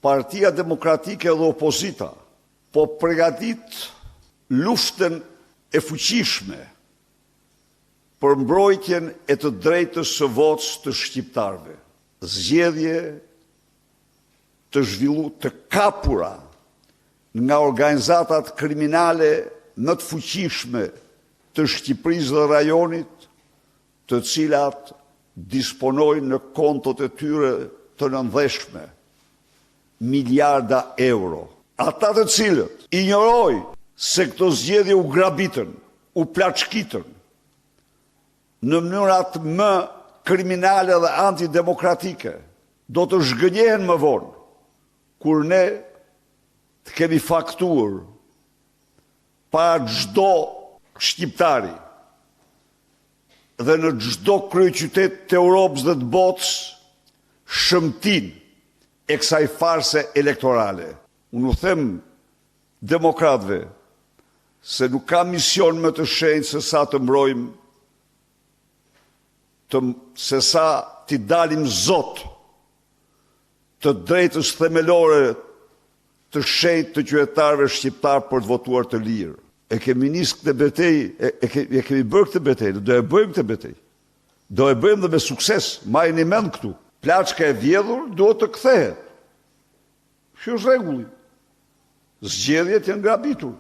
Partia Demokratike dhe opozita po përgatit luftën e fuqishme për mbrojtjen e të drejtës së votës të shqiptarëve. Zgjedhje të kapura nga organizatat kriminale më të fuqishme të Shqipërisë dhe rajonit, të cilat disponojnë në kontot e tyre të nëndheshme miliarda euro. Ata të cilët injorojnë se këto zgjedhje u grabitën, u plaçkitën në mënyrat më kriminale dhe antidemokratike, do të zhgënjehen më vonë, kur ne të kemi faktur para çdo shqiptari dhe në çdo kryeqytet të Europës dhe të botës shëmtin e kësaj farse elektorale. Unë u them demokratëve se nuk ka mision më të shenjtë se sa të mbrojmë, se sa t'i dalim zot të drejtës themelore të shenjtë të qytetarëve shqiptar për të votuar të lirë. E kemi nisë këtë betejë, e kemi bërë këtë betejë, do e bëjmë këtë betejë. Do e bëjmë dhe me sukses, majini mend këtu. Plaçka e vjedhur duhet të kthehet. Kjo është rregulli. Zgjedhjet janë grabitur.